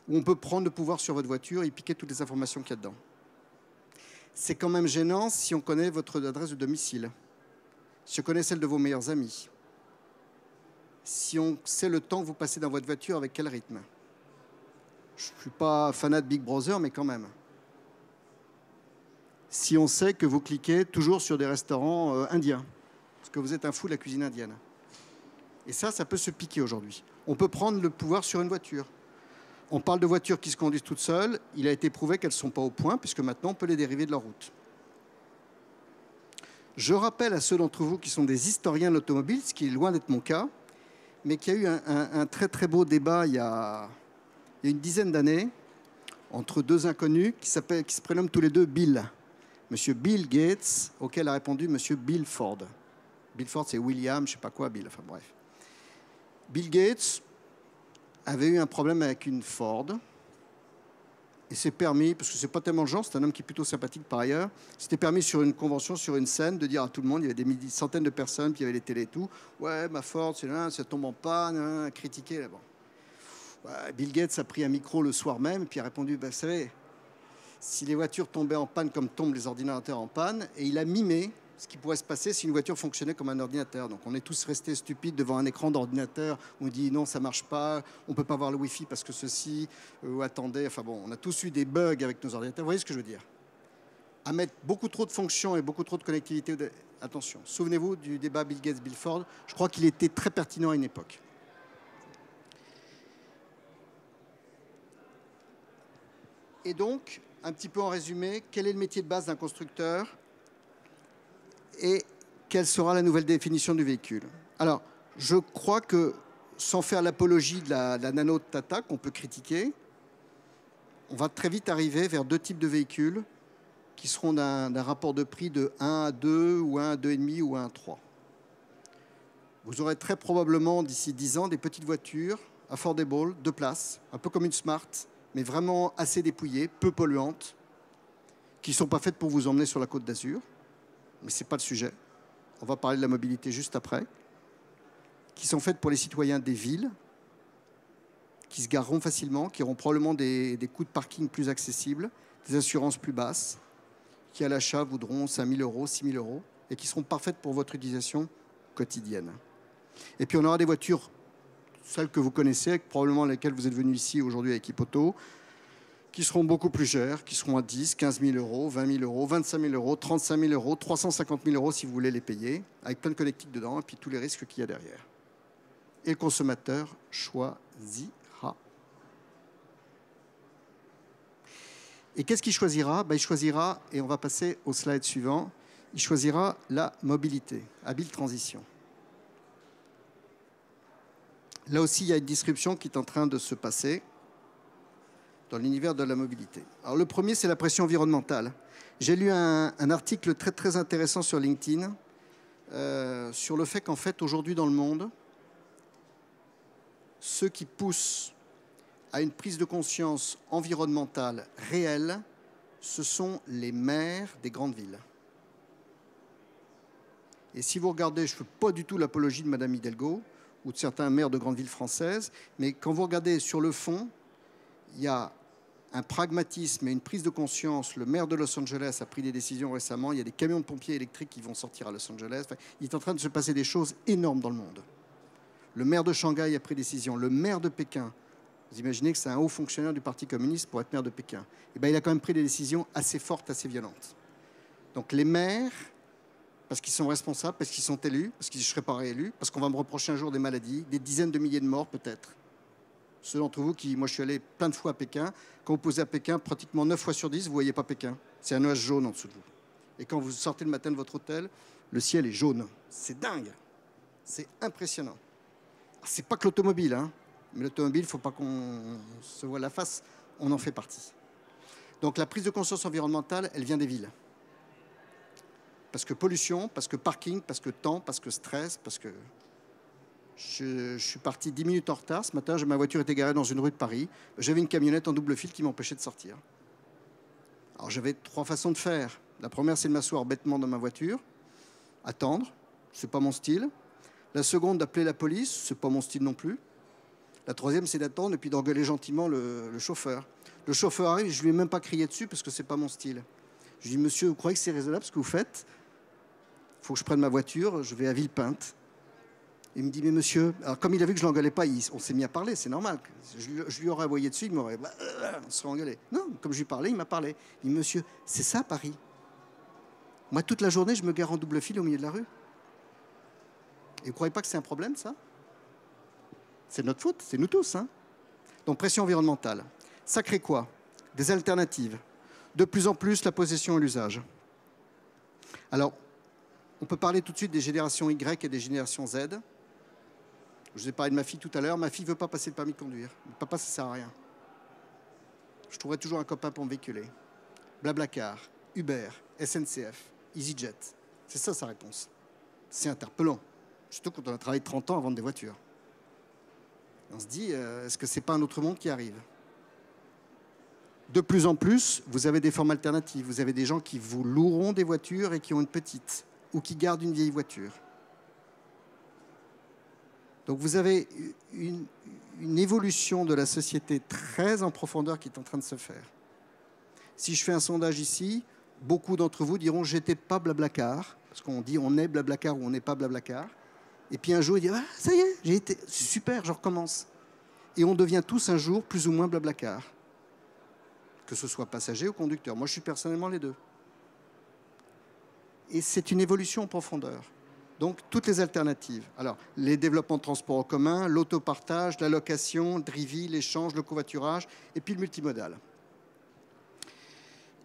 où on peut prendre le pouvoir sur votre voiture et piquer toutes les informations qu'il y a dedans. C'est quand même gênant si on connaît votre adresse de domicile, si on connaît celle de vos meilleurs amis, si on sait le temps que vous passez dans votre voiture, avec quel rythme. Je ne suis pas fanat de Big Brother, mais quand même. Si on sait que vous cliquez toujours sur des restaurants indiens, parce que vous êtes un fou de la cuisine indienne. Et ça peut se piquer aujourd'hui. On peut prendre le pouvoir sur une voiture. On parle de voitures qui se conduisent toutes seules. Il a été prouvé qu'elles ne sont pas au point, puisque maintenant on peut les dériver de leur route. Je rappelle à ceux d'entre vous qui sont des historiens de l'automobile, ce qui est loin d'être mon cas, mais qu'il y a eu un très beau débat il y a une dizaine d'années entre deux inconnus qui se prénomment tous les deux Bill. Monsieur Bill Gates, auquel a répondu Monsieur Bill Ford. Bill Ford, c'est William, je ne sais pas quoi, Bill, enfin bref. Bill Gates avait eu un problème avec une Ford et s'est permis, parce que ce n'est pas tellement le genre, c'est un homme qui est plutôt sympathique par ailleurs, s'était permis sur une convention, sur une scène, de dire à tout le monde, il y avait des centaines de personnes, puis il y avait les télés et tout, ouais, ma Ford, c'est là, ça tombe en panne, critiquer, là, bon. Ouais, Bill Gates a pris un micro le soir même, puis a répondu, bah, vous savez, si les voitures tombaient en panne comme tombent les ordinateurs en panne, et il a mimé ce qui pourrait se passer si une voiture fonctionnait comme un ordinateur. Donc on est tous restés stupides devant un écran d'ordinateur où on dit non, ça ne marche pas, on ne peut pas voir le Wi-Fi parce que ceci, attendez, enfin bon, on a tous eu des bugs avec nos ordinateurs. Vous voyez ce que je veux dire? À mettre beaucoup trop de fonctions et beaucoup trop de connectivité. Attention, souvenez-vous du débat Bill Gates-Bill Ford, je crois qu'il était très pertinent à une époque. Et donc, un petit peu en résumé, quel est le métier de base d'un constructeur et quelle sera la nouvelle définition du véhicule? Alors, je crois que, sans faire l'apologie de la nano de Tata, qu'on peut critiquer, on va très vite arriver vers deux types de véhicules qui seront d'un rapport de prix de 1 à 2 ou 1 à 2,5 ou 1 à 3. Vous aurez très probablement, d'ici 10 ans, des petites voitures affordable, 2 places, un peu comme une Smart, mais vraiment assez dépouillées, peu polluantes, qui ne sont pas faites pour vous emmener sur la Côte d'Azur. Mais ce n'est pas le sujet. On va parler de la mobilité juste après. Qui sont faites pour les citoyens des villes, qui se gareront facilement, qui auront probablement des coûts de parking plus accessibles, des assurances plus basses, qui à l'achat voudront 5 000 euros, 6 000 euros, et qui seront parfaites pour votre utilisation quotidienne. Et puis on aura des voitures, celles que vous connaissez, probablement lesquelles vous êtes venus ici aujourd'hui avec Hippoto, qui seront beaucoup plus chères, qui seront à 10, 15 000 euros, 20 000 euros, 25 000 euros, 35 000 euros, 350 000 euros si vous voulez les payer, avec plein de connectiques dedans, et puis tous les risques qu'il y a derrière. Et le consommateur choisira. Et qu'est-ce qu'il choisira? Il choisira, et on va passer au slide suivant, il choisira la mobilité, habile transition. Là aussi, il y a une disruption qui est en train de se passer dans l'univers de la mobilité. Alors, le premier, c'est la pression environnementale. J'ai lu un article très, très intéressant sur LinkedIn sur le fait qu'en fait, aujourd'hui dans le monde, ceux qui poussent à une prise de conscience environnementale réelle, ce sont les maires des grandes villes. Et si vous regardez, je ne fais pas du tout l'apologie de Madame Hidalgo ou de certains maires de grandes villes françaises, mais quand vous regardez sur le fond, il y a un pragmatisme et une prise de conscience. Le maire de Los Angeles a pris des décisions récemment. Il y a des camions de pompiers électriques qui vont sortir à Los Angeles. Enfin, il est en train de se passer des choses énormes dans le monde. Le maire de Shanghai a pris des décisions. Le maire de Pékin, vous imaginez que c'est un haut fonctionnaire du Parti communiste pour être maire de Pékin. Eh bien, il a quand même pris des décisions assez fortes, assez violentes. Donc les maires, parce qu'ils sont responsables, parce qu'ils sont élus, parce qu'ils ne seraient pas réélus, parce qu'on va me reprocher un jour des maladies, des dizaines de milliers de morts peut-être. Ceux d'entre vous qui, moi je suis allé plein de fois à Pékin, quand vous posez à Pékin, pratiquement 9 fois sur 10, vous ne voyez pas Pékin. C'est un nuage jaune en dessous de vous. Et quand vous sortez le matin de votre hôtel, le ciel est jaune. C'est dingue. C'est impressionnant. C'est pas que l'automobile, hein. Mais l'automobile, il ne faut pas qu'on se voie la face, on en fait partie. Donc la prise de conscience environnementale, elle vient des villes. Parce que pollution, parce que parking, parce que temps, parce que stress, parce que... Je suis parti 10 minutes en retard. Ce matin, ma voiture était garée dans une rue de Paris. J'avais une camionnette en double fil qui m'empêchait de sortir. Alors j'avais 3 façons de faire. La première, c'est de m'asseoir bêtement dans ma voiture, attendre, c'est pas mon style. La seconde, d'appeler la police, c'est pas mon style non plus. La troisième, c'est d'attendre et puis d'engueuler gentiment le chauffeur. Le chauffeur arrive, je lui ai même pas crié dessus parce que c'est pas mon style. Je lui dis, monsieur, vous croyez que c'est raisonnable ce que vous faites? Il faut que je prenne ma voiture, je vais à Villepinte. Il me dit, mais monsieur, alors comme il a vu que je ne l'engueulais pas, on s'est mis à parler, c'est normal. Je lui aurais aboyé dessus, il m'aurait, on serait engueulé. Non, comme je lui parlais, il m'a parlé. Il me dit, monsieur, c'est ça Paris. Moi, toute la journée, je me gare en double fil au milieu de la rue. Et vous ne croyez pas que c'est un problème, ça? C'est notre faute, c'est nous tous. Hein. Donc, pression environnementale. Ça crée quoi? Des alternatives. De plus en plus, la possession et l'usage. Alors, on peut parler tout de suite des générations Y et des générations Z. Je vous ai parlé de ma fille tout à l'heure. Ma fille ne veut pas passer le permis de conduire. Papa, ça ne sert à rien. Je trouverai toujours un copain pour me véhiculer. Blablacar, Uber, SNCF, EasyJet. C'est ça sa réponse. C'est interpellant. Surtout quand on a travaillé 30 ans à vendre des voitures. On se dit, est-ce que ce n'est pas un autre monde qui arrive? De plus en plus, vous avez des formes alternatives. Vous avez des gens qui vous loueront des voitures et qui ont une petite, ou qui gardent une vieille voiture. Donc vous avez une évolution de la société très en profondeur qui est en train de se faire. Si je fais un sondage ici, beaucoup d'entre vous diront « j'étais pas Blablacar ». Parce qu'on dit on est Blablacar ou on n'est pas Blablacar. Et puis un jour, il dit ah, ça y est, j'ai été super, je recommence. Et on devient tous un jour plus ou moins Blablacar. Que ce soit passager ou conducteur. Moi, je suis personnellement les deux. Et c'est une évolution en profondeur. Donc, toutes les alternatives. Alors, les développements de transport en commun, l'autopartage, la location, Drivy, l'échange, le covoiturage, et puis le multimodal.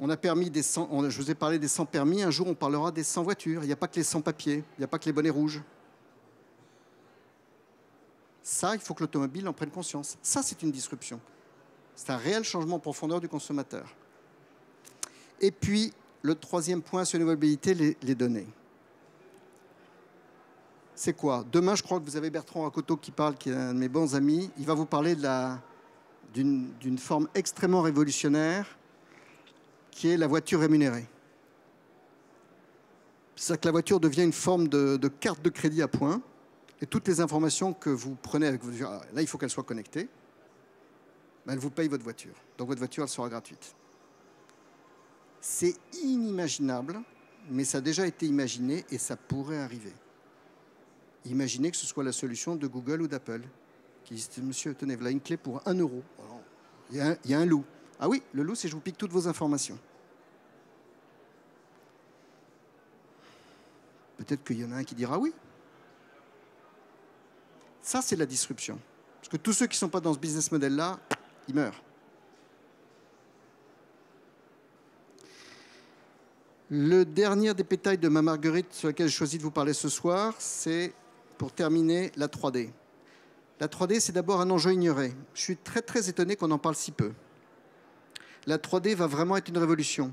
On a permis des 100, je vous ai parlé des 100 permis, un jour on parlera des 100 voitures. Il n'y a pas que les 100 papiers, il n'y a pas que les bonnets rouges. Ça, il faut que l'automobile en prenne conscience. Ça, c'est une disruption. C'est un réel changement en profondeur du consommateur. Et puis, le troisième point sur la mobilité, les données. C'est quoi? Demain, je crois que vous avez Bertrand Rakoto qui parle, qui est un de mes bons amis. Il va vous parler d'une forme extrêmement révolutionnaire qui est la voiture rémunérée. C'est-à-dire que la voiture devient une forme de carte de crédit à points. Et toutes les informations que vous prenez avec votre voiture, là, il faut qu'elle soit connectée. Ben, elle vous paye votre voiture. Donc votre voiture, elle sera gratuite. C'est inimaginable, mais ça a déjà été imaginé et ça pourrait arriver. Imaginez que ce soit la solution de Google ou d'Apple, qui disent, monsieur, tenez, voilà une clé pour 1 euro. Il y a un loup. Ah oui, le loup, c'est je vous pique toutes vos informations. Peut-être qu'il y en a un qui dira oui. Ça, c'est la disruption. Parce que tous ceux qui ne sont pas dans ce business model-là, ils meurent. Le dernier des pétales de ma marguerite sur laquelle j'ai choisi de vous parler ce soir, c'est, pour terminer, la 3D. La 3D, c'est d'abord un enjeu ignoré. Je suis très, très étonné qu'on en parle si peu. La 3D va vraiment être une révolution.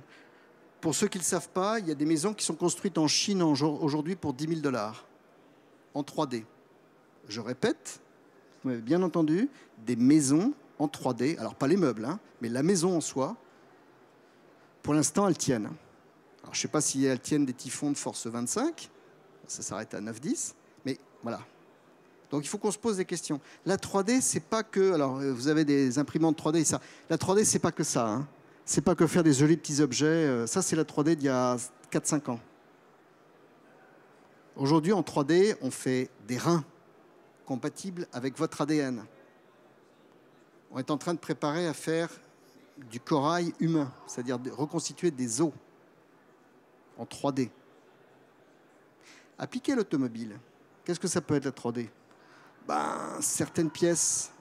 Pour ceux qui ne le savent pas, il y a des maisons qui sont construites en Chine aujourd'hui pour 10 000 $ en 3D. Je répète, vous m'avez bien entendu, des maisons en 3D. Alors, pas les meubles, hein, mais la maison en soi. Pour l'instant, elles tiennent. Alors, je ne sais pas si elles tiennent des typhons de force 25. Ça s'arrête à 9-10. Mais voilà. Donc, il faut qu'on se pose des questions. La 3D, c'est pas que... Alors, vous avez des imprimantes 3D et ça. La 3D, c'est pas que ça. Hein. C'est pas que faire des jolis petits objets. Ça, c'est la 3D d'il y a 4-5 ans. Aujourd'hui, en 3D, on fait des reins compatibles avec votre ADN. On est en train de préparer à faire du corail humain, c'est-à-dire de reconstituer des os en 3D. Appliqué à l'automobile, qu'est-ce que ça peut être la 3D? Ben, certaines pièces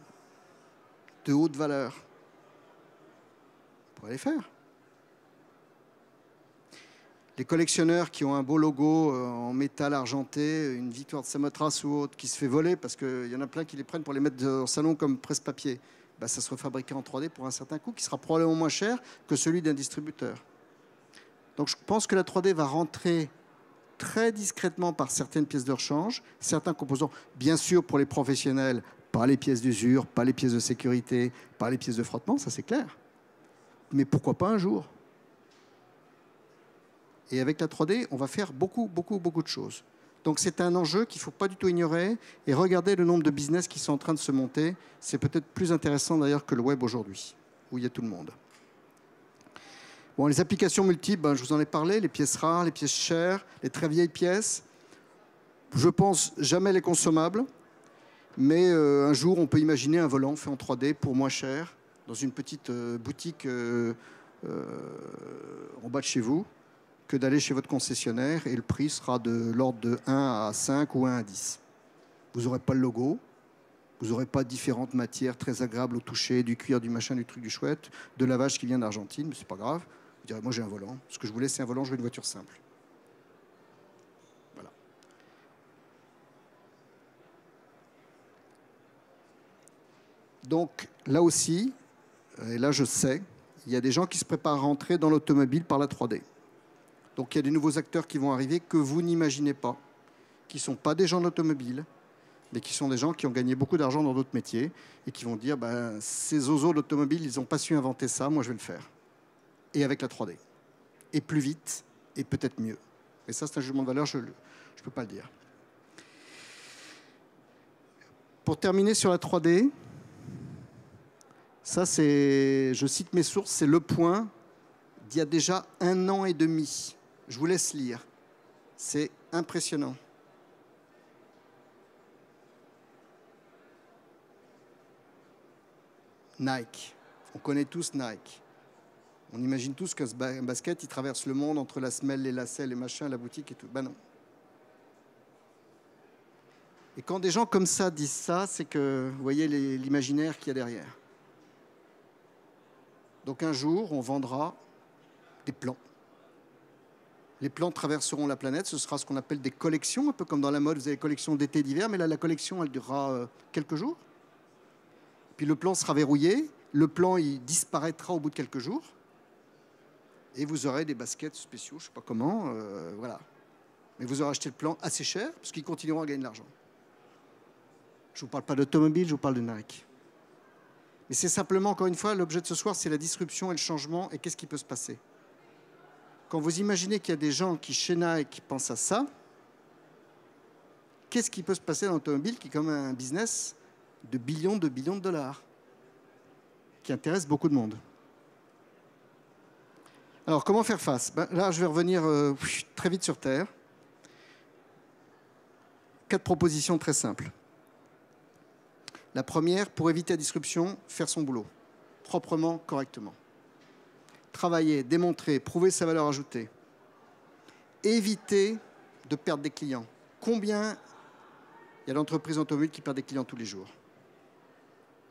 de haute valeur, on pourrait les faire. Les collectionneurs qui ont un beau logo en métal argenté, une victoire de Samothrace ou autre, qui se fait voler parce qu'il y en a plein qui les prennent pour les mettre au salon comme presse-papier, ben, ça sera fabriqué en 3D pour un certain coût qui sera probablement moins cher que celui d'un distributeur. Donc je pense que la 3D va rentrer très discrètement par certaines pièces de rechange, certains composants, bien sûr pour les professionnels, pas les pièces d'usure, pas les pièces de sécurité, pas les pièces de frottement, ça c'est clair. Mais pourquoi pas un jour? Et avec la 3D, on va faire beaucoup de choses. Donc c'est un enjeu qu'il ne faut pas du tout ignorer. Et regardez le nombre de business qui sont en train de se monter. C'est peut-être plus intéressant d'ailleurs que le web aujourd'hui, où il y a tout le monde. Bon, les applications multiples, ben, je vous en ai parlé, les pièces rares, les pièces chères, les très vieilles pièces. Je pense jamais les consommables. Mais un jour, on peut imaginer un volant fait en 3D pour moins cher, dans une petite boutique en bas de chez vous, que d'aller chez votre concessionnaire et le prix sera de l'ordre de 1 à 5 ou 1 à 10. Vous n'aurez pas le logo, vous n'aurez pas différentes matières très agréables au toucher, du cuir, du machin, du truc, du chouette, de lavage qui vient d'Argentine, mais c'est pas grave. Vous direz, moi j'ai un volant, ce que je voulais c'est un volant, je veux une voiture simple. Voilà. Donc là aussi, et là je sais, il y a des gens qui se préparent à rentrer dans l'automobile par la 3D. Donc il y a des nouveaux acteurs qui vont arriver que vous n'imaginez pas, qui ne sont pas des gens de l'automobile, mais qui sont des gens qui ont gagné beaucoup d'argent dans d'autres métiers et qui vont dire ben, ces zozos de l'automobile, ils n'ont pas su inventer ça, moi je vais le faire. Et avec la 3D. Et plus vite, et peut-être mieux. Et ça, c'est un jugement de valeur, je ne peux pas le dire. Pour terminer sur la 3D, ça c'est, je cite mes sources, c'est Le Point d'il y a déjà 1 an et demi. Je vous laisse lire. C'est impressionnant. Nike. On connaît tous Nike. On imagine tous qu'un basket, il traverse le monde entre la semelle, les lacets, les machins, la boutique et tout. Ben non. Et quand des gens comme ça disent ça, c'est que vous voyez l'imaginaire qu'il y a derrière. Donc un jour, on vendra des plans. Les plans traverseront la planète. Ce sera ce qu'on appelle des collections, un peu comme dans la mode, vous avez des collections d'été, d'hiver, mais là, la collection, elle durera quelques jours. Puis le plan sera verrouillé. Le plan, il disparaîtra au bout de quelques jours. Et vous aurez des baskets spéciaux, je ne sais pas comment, voilà. Mais vous aurez acheté le plan assez cher, parce qu'ils continueront à gagner de l'argent. Je ne vous parle pas d'automobile, je vous parle de Nike. Mais c'est simplement, encore une fois, l'objet de ce soir, c'est la disruption et le changement, et qu'est-ce qui peut se passer. Quand vous imaginez qu'il y a des gens qui, chez Nike, pensent à ça, qu'est-ce qui peut se passer dans l'automobile, qui est comme un business de billions de dollars, qui intéresse beaucoup de monde. Alors, comment faire face? Là, je vais revenir très vite sur Terre. 4 propositions très simples. La première, pour éviter la disruption, faire son boulot, proprement, correctement. Travailler, démontrer, prouver sa valeur ajoutée. Éviter de perdre des clients. Combien il y a d'entreprises automobiles qui perdent des clients tous les jours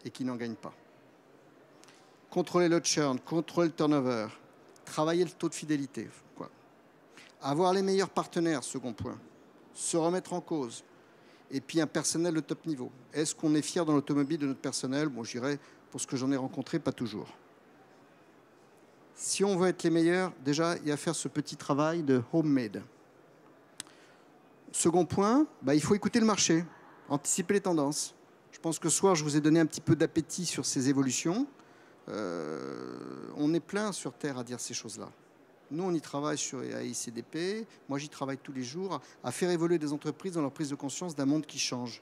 et qui n'en gagnent pas? Contrôler le churn, contrôler le turnover. Travailler le taux de fidélité. Quoi. Avoir les meilleurs partenaires, second point. Se remettre en cause. Et puis un personnel de top niveau. Est-ce qu'on est fier dans l'automobile de notre personnel? Bon, je dirais, pour ce que j'en ai rencontré, pas toujours. Si on veut être les meilleurs, déjà, il y a à faire ce petit travail de homemade. Second point, il faut écouter le marché, anticiper les tendances. Je pense que ce soir, je vous ai donné un petit peu d'appétit sur ces évolutions. On est plein sur Terre à dire ces choses-là. Nous, on y travaille sur AICDP. Moi, j'y travaille tous les jours à faire évoluer des entreprises dans leur prise de conscience d'un monde qui change.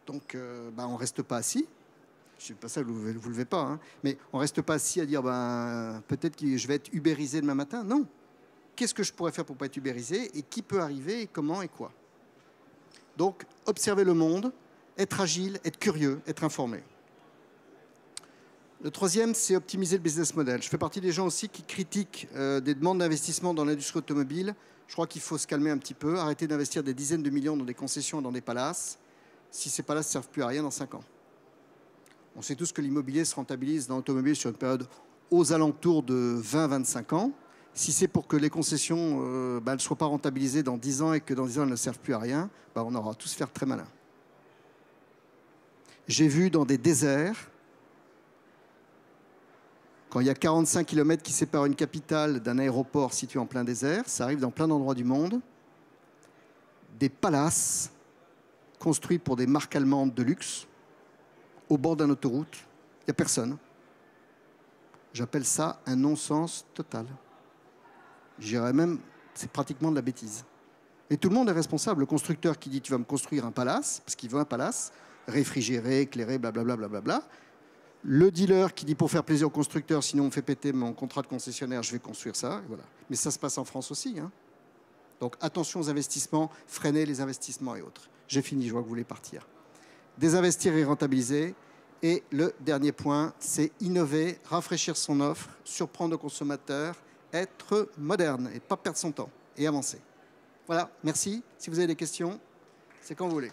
Donc, on ne reste pas assis. Je ne sais pas ça, vous ne vous levez pas. Hein. Mais on ne reste pas assis à dire peut-être que je vais être ubérisé demain matin. Non. Qu'est-ce que je pourrais faire pour ne pas être ubérisé? Et qui peut arriver? Et comment et quoi? Donc, observer le monde, être agile, être curieux, être informé. Le troisième, c'est optimiser le business model. Je fais partie des gens aussi qui critiquent des demandes d'investissement dans l'industrie automobile. Je crois qu'il faut se calmer un petit peu, arrêter d'investir des dizaines de millions dans des concessions, dans des palaces, si ces palaces ne servent plus à rien dans 5 ans. On sait tous que l'immobilier se rentabilise dans l'automobile sur une période aux alentours de 20-25 ans. Si c'est pour que les concessions ne soient pas rentabilisées dans 10 ans et que dans 10 ans, elles ne servent plus à rien, on aura tous faire très malin. J'ai vu dans des déserts, quand il y a 45 km qui séparent une capitale d'un aéroport situé en plein désert, ça arrive dans plein d'endroits du monde, des palaces construits pour des marques allemandes de luxe, au bord d'une autoroute, il n'y a personne. J'appelle ça un non-sens total. Je dirais même, c'est pratiquement de la bêtise. Et tout le monde est responsable. Le constructeur qui dit tu vas me construire un palace, parce qu'il veut un palace, réfrigéré, éclairé, blablabla, blablabla. Le dealer qui dit pour faire plaisir au constructeur, sinon on me fait péter mon contrat de concessionnaire, je vais construire ça. Et voilà. Mais ça se passe en France aussi. Hein. Donc attention aux investissements, freinez les investissements et autres. J'ai fini, je vois que vous voulez partir. Désinvestir et rentabiliser. Et le dernier point, c'est innover, rafraîchir son offre, surprendre le consommateur, être moderne et pas perdre son temps et avancer. Voilà, merci. Si vous avez des questions, c'est quand vous voulez.